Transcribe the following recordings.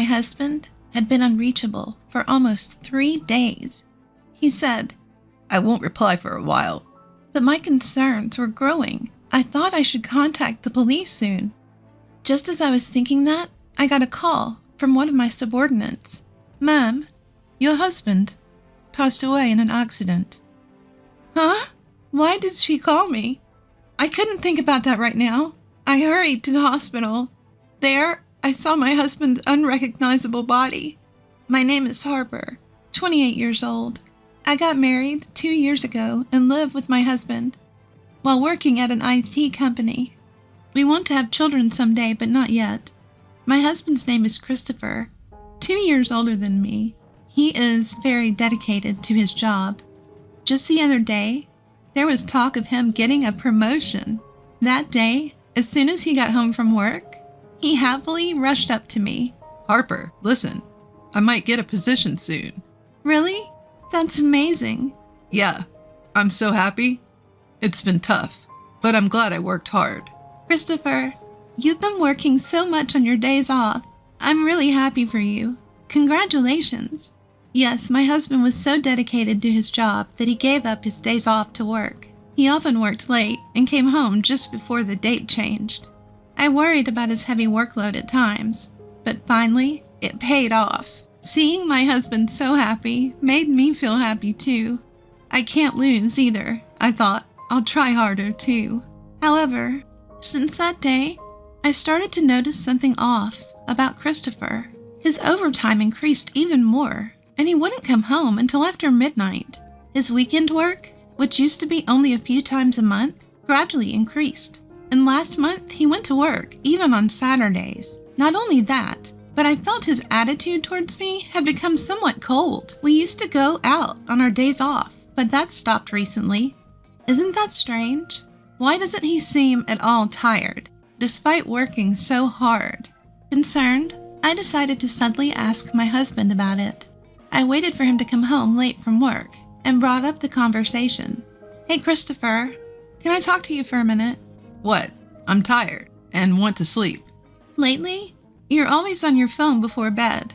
husband had been unreachable for almost 3 days. He said, "I won't reply for a while." but my concerns were growing. I thought I should contact the police soon. Just as I was thinking that, I got a call from one of my subordinates. "Ma'am, your husband passed away in an accident." Huh? Why did she call me? I couldn't think about that right now. I hurried to the hospital. There, I saw my husband's unrecognizable body. My name is Harper, 28 years old. I got married 2 years ago and live with my husband while working at an IT company. We want to have children someday, but not yet. My husband's name is Christopher, 2 years older than me. He is very dedicated to his job. Just the other day, there was talk of him getting a promotion. That day, as soon as he got home from work, he happily rushed up to me. "Harper, listen, I might get a position soon." "Really? That's amazing." "Yeah, I'm so happy. It's been tough, but I'm glad I worked hard." "Christopher, you've been working so much on your days off. I'm really happy for you. Congratulations." Yes, my husband was so dedicated to his job that he gave up his days off to work. He often worked late and came home just before the date changed. I worried about his heavy workload at times, but finally, it paid off. Seeing my husband so happy made me feel happy too. I can't lose either, I thought. I'll try harder too. However, since that day, I started to notice something off about Christopher. His overtime increased even more, and he wouldn't come home until after midnight. His weekend work, which used to be only a few times a month, gradually increased. And last month, he went to work, even on Saturdays. Not only that, but I felt his attitude towards me had become somewhat cold. We used to go out on our days off, but that stopped recently. Isn't that strange? Why doesn't he seem at all tired, despite working so hard? Concerned, I decided to suddenly ask my husband about it. I waited for him to come home late from work and brought up the conversation. "Hey, Christopher, can I talk to you for a minute?" "What? I'm tired and want to sleep." "Lately, you're always on your phone before bed.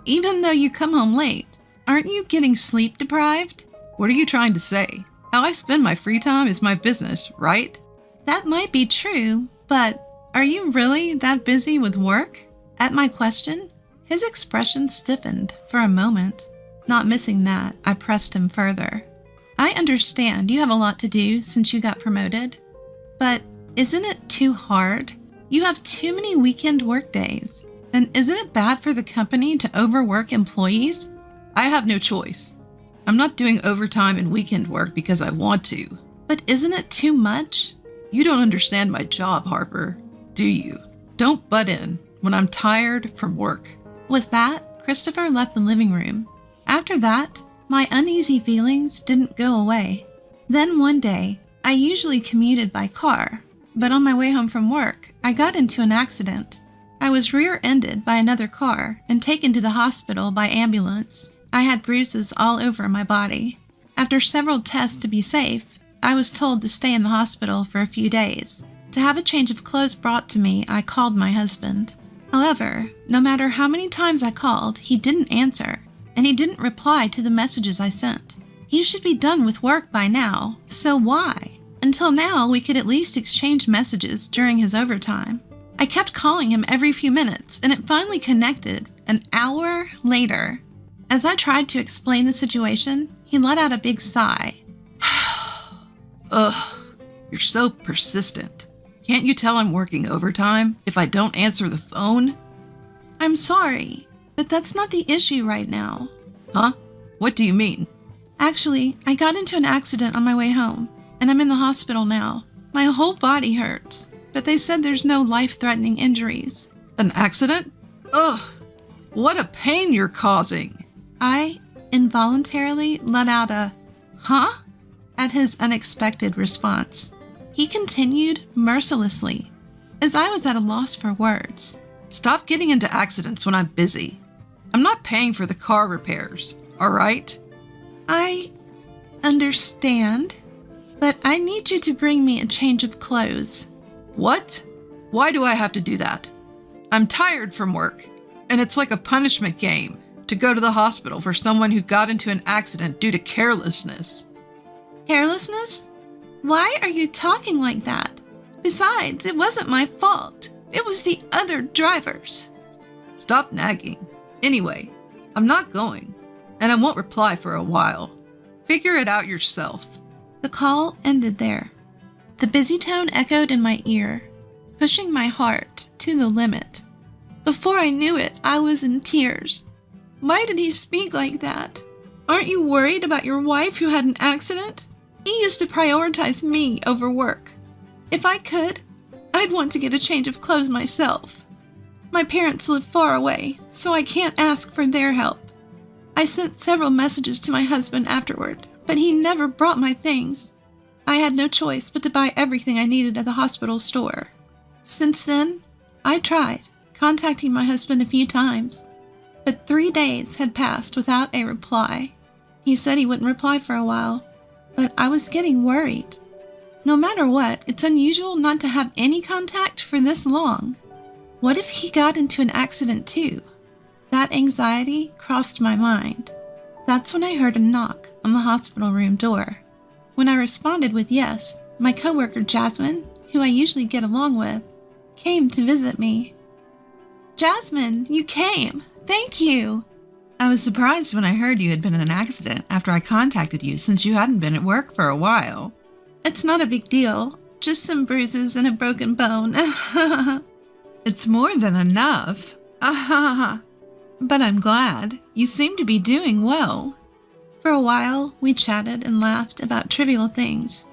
Even though you come home late, aren't you getting sleep deprived?" "What are you trying to say? How I spend my free time is my business, right?" "That might be true, but are you really that busy with work?" At my question, his expression stiffened for a moment. Not missing that, I pressed him further. "I understand you have a lot to do since you got promoted, but isn't it too hard? You have too many weekend work days. And isn't it bad for the company to overwork employees?" "I have no choice. I'm not doing overtime and weekend work because I want to." "But isn't it too much?" "You don't understand my job, Harper, do you? Don't butt in when I'm tired from work." With that, Christopher left the living room. After that, my uneasy feelings didn't go away. Then one day, I usually commuted by car, but on my way home from work, I got into an accident. I was rear-ended by another car and taken to the hospital by ambulance. I had bruises all over my body. After several tests to be safe, I was told to stay in the hospital for a few days. To have a change of clothes brought to me, I called my husband. However, no matter how many times I called, he didn't answer, and he didn't reply to the messages I sent. He should be done with work by now, so why? Until now, we could at least exchange messages during his overtime. I kept calling him every few minutes, and it finally connected an hour later. As I tried to explain the situation, he let out a big sigh. Ugh, you're so persistent. Can't you tell I'm working overtime if I don't answer the phone? "I'm sorry, but that's not the issue right now." "Huh? What do you mean?" "Actually, I got into an accident on my way home, and I'm in the hospital now. My whole body hurts, but they said there's no life-threatening injuries." "An accident? Ugh, what a pain you're causing." I involuntarily let out a, "Huh?" at his unexpected response. He continued mercilessly, as I was at a loss for words. "Stop getting into accidents when I'm busy. I'm not paying for the car repairs, all right?" "I understand, but I need you to bring me a change of clothes." "What? Why do I have to do that? I'm tired from work. And it's like a punishment game to go to the hospital for someone who got into an accident due to carelessness. Carelessness? Why are you talking like that? Besides, it wasn't my fault. It was the other drivers. Stop nagging. Anyway, I'm not going, and I won't reply for a while. Figure it out yourself. The call ended there. The busy tone echoed in my ear, pushing my heart to the limit. Before I knew it, I was in tears. Why did he speak like that? Aren't you worried about your wife who had an accident? He used to prioritize me over work. If I could, I'd want to get a change of clothes myself. My parents live far away, so I can't ask for their help. I sent several messages to my husband afterward, but he never brought my things. I had no choice but to buy everything I needed at the hospital store. Since then, I tried contacting my husband a few times, but 3 days had passed without a reply. He said he wouldn't reply for a while, but I was getting worried. No matter what, it's unusual not to have any contact for this long. What if he got into an accident too? That anxiety crossed my mind. That's when I heard a knock on the hospital room door. When I responded with yes, my coworker Jasmine, who I usually get along with, came to visit me. Jasmine, you came! Thank you! I was surprised when I heard you had been in an accident after I contacted you since you hadn't been at work for a while. It's not a big deal. Just some bruises and a broken bone. It's more than enough. But I'm glad. You seem to be doing well. For a while, we chatted and laughed about trivial things.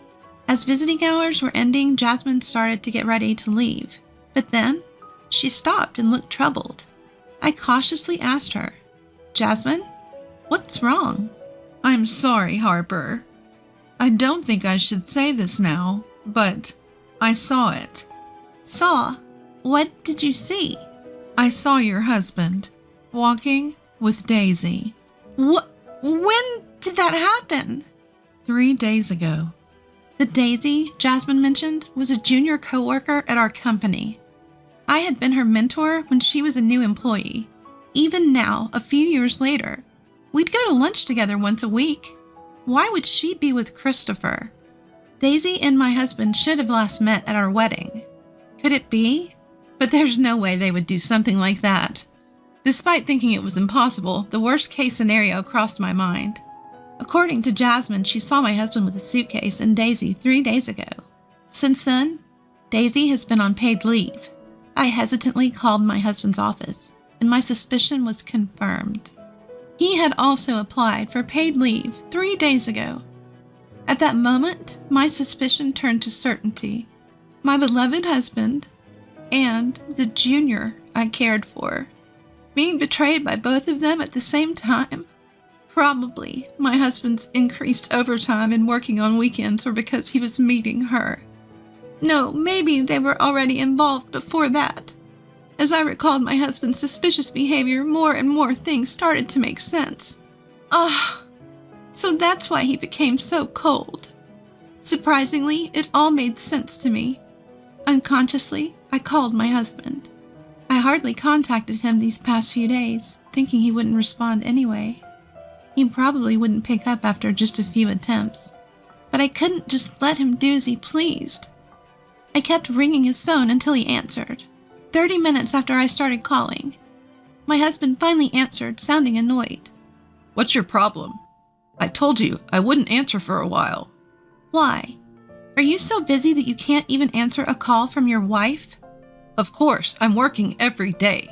As visiting hours were ending, Jasmine started to get ready to leave. But then, she stopped and looked troubled. I cautiously asked her, "Jasmine, what's wrong?" I'm sorry, Harper. I don't think I should say this now, but I saw it. Saw? What did you see? I saw your husband walking with Daisy. When did that happen? 3 days ago. The Daisy Jasmine mentioned was a junior coworker at our company. I had been her mentor when she was a new employee. Even now, a few years later, we'd go to lunch together once a week. Why would she be with Christopher? Daisy and my husband should have last met at our wedding. Could it be? But there's no way they would do something like that. Despite thinking it was impossible, the worst-case scenario crossed my mind. According to Jasmine, she saw my husband with a suitcase and Daisy 3 days ago. Since then, Daisy has been on paid leave. I hesitantly called my husband's office, and my suspicion was confirmed. He had also applied for paid leave 3 days ago. At that moment, my suspicion turned to certainty. My beloved husband and the junior I cared for, being betrayed by both of them at the same time. Probably my husband's increased overtime and working on weekends were because he was meeting her. No, maybe they were already involved before that. As I recalled my husband's suspicious behavior, more and more things started to make sense. So that's why he became so cold. Surprisingly, it all made sense to me. Unconsciously, I called my husband. I hardly contacted him these past few days, thinking he wouldn't respond anyway. He probably wouldn't pick up after just a few attempts, but I couldn't just let him do as he pleased. I kept ringing his phone until he answered. 30 minutes after I started calling, my husband finally answered, sounding annoyed. What's your problem? I told you I wouldn't answer for a while. Why? Are you so busy that you can't even answer a call from your wife? Of course, I'm working every day.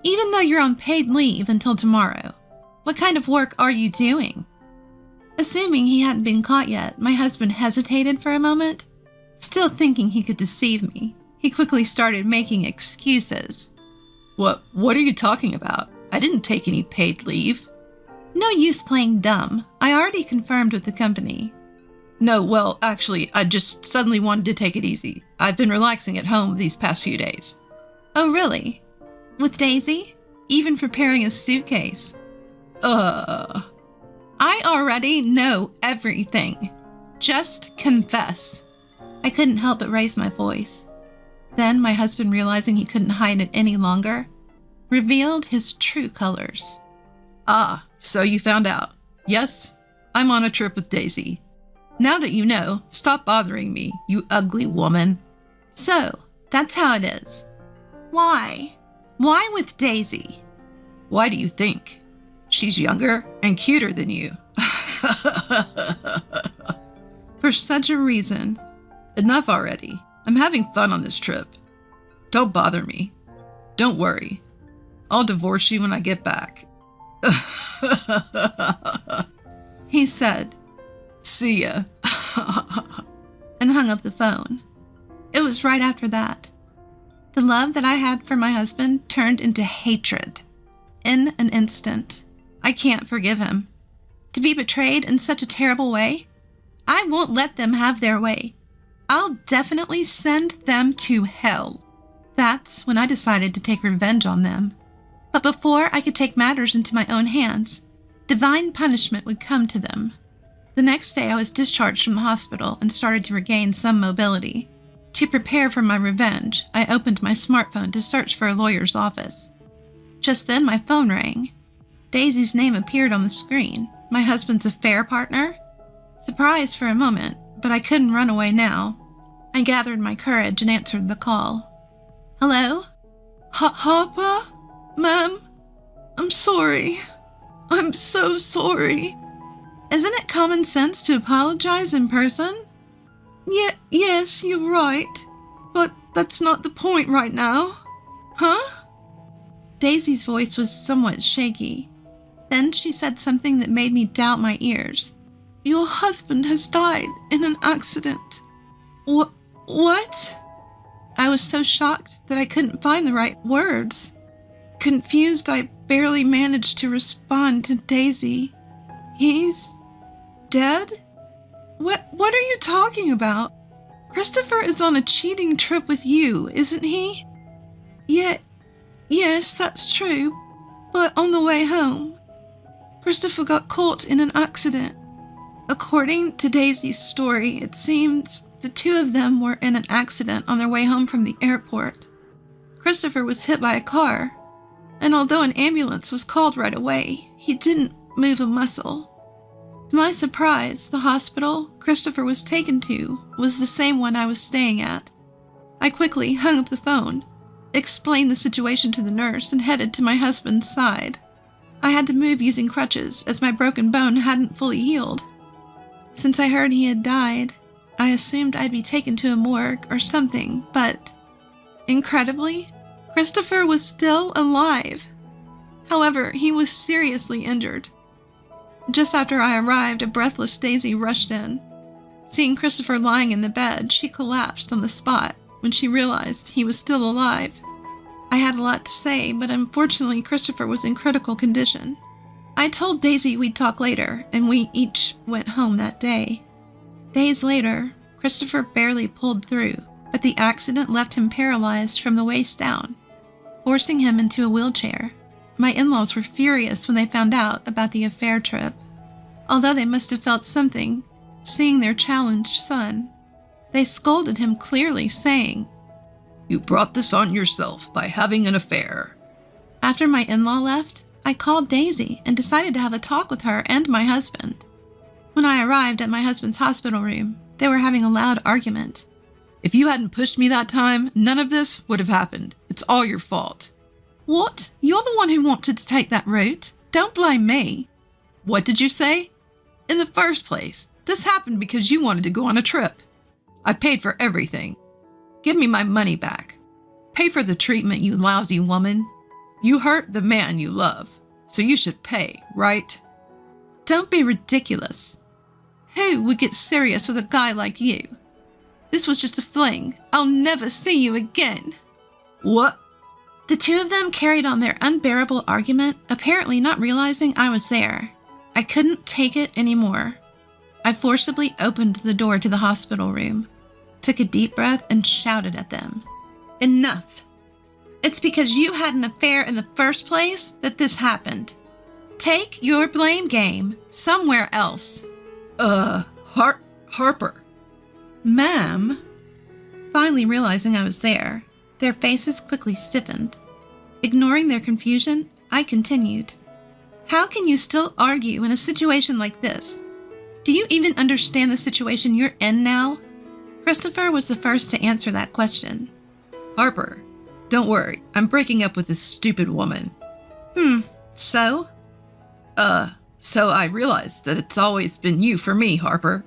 Even though you're on paid leave until tomorrow, what kind of work are you doing? Assuming he hadn't been caught yet, my husband hesitated for a moment. Still thinking he could deceive me, he quickly started making excuses. What are you talking about? I didn't take any paid leave. No use playing dumb. I already confirmed with the company. No, well, actually, I just suddenly wanted to take it easy. I've been relaxing at home these past few days. Oh, really? With Daisy? Even preparing a suitcase? I already know everything. Just confess. I couldn't help but raise my voice. Then, my husband realizing he couldn't hide it any longer, revealed his true colors. Ah, so you found out. Yes, I'm on a trip with Daisy. Now that you know, stop bothering me, you ugly woman. So, that's how it is. Why? Why with Daisy? Why do you think? She's younger and cuter than you. For such a reason. Enough already. I'm having fun on this trip. Don't bother me. Don't worry. I'll divorce you when I get back. He said, "See ya." and hung up the phone. It was right after that. The love that I had for my husband turned into hatred. In an instant. I can't forgive him. To be betrayed in such a terrible way? I won't let them have their way. I'll definitely send them to hell. That's when I decided to take revenge on them. But before I could take matters into my own hands, divine punishment would come to them. The next day I was discharged from the hospital and started to regain some mobility. To prepare for my revenge, I opened my smartphone to search for a lawyer's office. Just then my phone rang. Daisy's name appeared on the screen. My husband's affair partner? Surprised for a moment, but I couldn't run away now. I gathered my courage and answered the call. Hello? Harper? Ma'am? I'm sorry. I'm so sorry. Isn't it common sense to apologize in person? Yes, you're right. But that's not the point right now. Huh? Daisy's voice was somewhat shaky. Then she said something that made me doubt my ears. Your husband has died in an accident. What? I was so shocked that I couldn't find the right words. Confused, I barely managed to respond to Daisy. He's dead? What are you talking about? Christopher is on a cheating trip with you, isn't he? Yes, that's true. But on the way home, Christopher got caught in an accident. According to Daisy's story, it seems the two of them were in an accident on their way home from the airport. Christopher was hit by a car, and although an ambulance was called right away, he didn't move a muscle. To my surprise, the hospital Christopher was taken to was the same one I was staying at. I quickly hung up the phone, explained the situation to the nurse, and headed to my husband's side. I had to move using crutches as my broken bone hadn't fully healed. Since I heard he had died, I assumed I'd be taken to a morgue or something, but incredibly, Christopher was still alive. However, he was seriously injured. Just after I arrived, a breathless Daisy rushed in. Seeing Christopher lying in the bed, she collapsed on the spot when she realized he was still alive. I had a lot to say, but unfortunately Christopher was in critical condition. I told Daisy we'd talk later, and we each went home that day. Days later, Christopher barely pulled through, but the accident left him paralyzed from the waist down, forcing him into a wheelchair. My in-laws were furious when they found out about the affair trip. Although they must have felt something, seeing their challenged son, they scolded him clearly, saying, "You brought this on yourself by having an affair." After my in-law left, I called Daisy and decided to have a talk with her and my husband. When I arrived at my husband's hospital room, they were having a loud argument. "If you hadn't pushed me that time, none of this would have happened. It's all your fault." "What? You're the one who wanted to take that route. Don't blame me." "What did you say?" "In the first place, this happened because you wanted to go on a trip. I paid for everything. Give me my money back. Pay for the treatment, you lousy woman. You hurt the man you love, so you should pay, right?" "Don't be ridiculous. Who would get serious with a guy like you? This was just a fling. I'll never see you again." "What?" The two of them carried on their unbearable argument, apparently not realizing I was there. I couldn't take it anymore. I forcibly opened the door to the hospital room, took a deep breath, and shouted at them. "Enough! It's because you had an affair in the first place that this happened. Take your blame game somewhere else." Harper." "Ma'am?" Finally realizing I was there, their faces quickly stiffened. Ignoring their confusion, I continued. How can you still argue in a situation like this? Do you even understand the situation you're in now? Christopher was the first to answer that question. Harper, don't worry. I'm breaking up with this stupid woman. So? So I realized that it's always been you for me, Harper.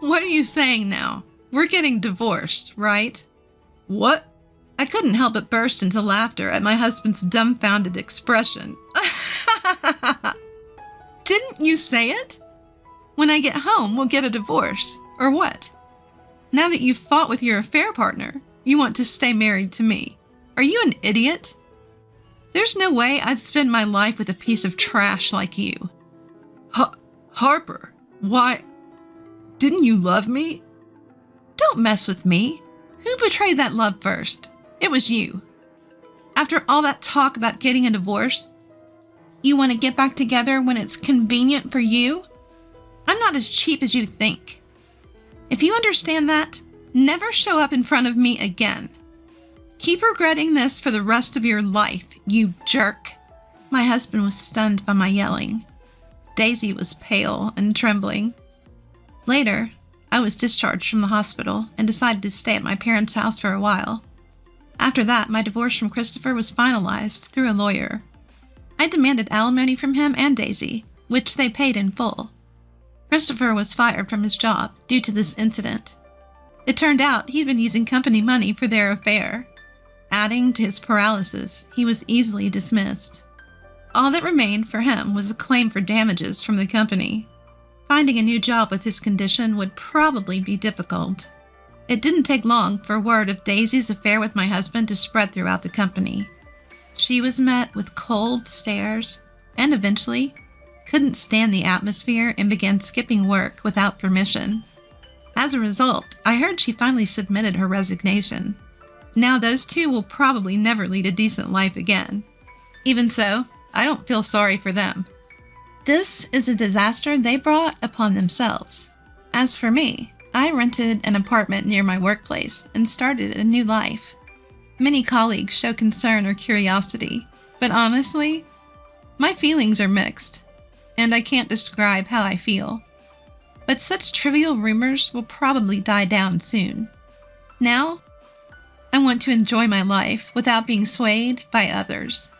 What are you saying now? We're getting divorced, right? What? I couldn't help but burst into laughter at my husband's dumbfounded expression. Didn't you say it? When I get home, we'll get a divorce, or what? Now that you've fought with your affair partner, you want to stay married to me. Are you an idiot? There's no way I'd spend my life with a piece of trash like you. Harper, why? Didn't you love me? Don't mess with me. Who betrayed that love first? It was you. After all that talk about getting a divorce, you want to get back together when it's convenient for you? I'm not as cheap as you think. If you understand that, never show up in front of me again. Keep regretting this for the rest of your life, you jerk. My husband was stunned by my yelling. Daisy was pale and trembling. Later, I was discharged from the hospital and decided to stay at my parents' house for a while. After that, my divorce from Christopher was finalized through a lawyer. I demanded alimony from him and Daisy, which they paid in full. Christopher was fired from his job due to this incident. It turned out he'd been using company money for their affair. Adding to his paralysis, he was easily dismissed. All that remained for him was a claim for damages from the company. Finding a new job with his condition would probably be difficult. It didn't take long for word of Daisy's affair with my husband to spread throughout the company. She was met with cold stares and eventually couldn't stand the atmosphere and began skipping work without permission. As a result, I heard she finally submitted her resignation. Now those two will probably never lead a decent life again. Even so, I don't feel sorry for them. This is a disaster they brought upon themselves. As for me, I rented an apartment near my workplace and started a new life. Many colleagues show concern or curiosity, but honestly, my feelings are mixed, and I can't describe how I feel. But such trivial rumors will probably die down soon. Now, I want to enjoy my life without being swayed by others.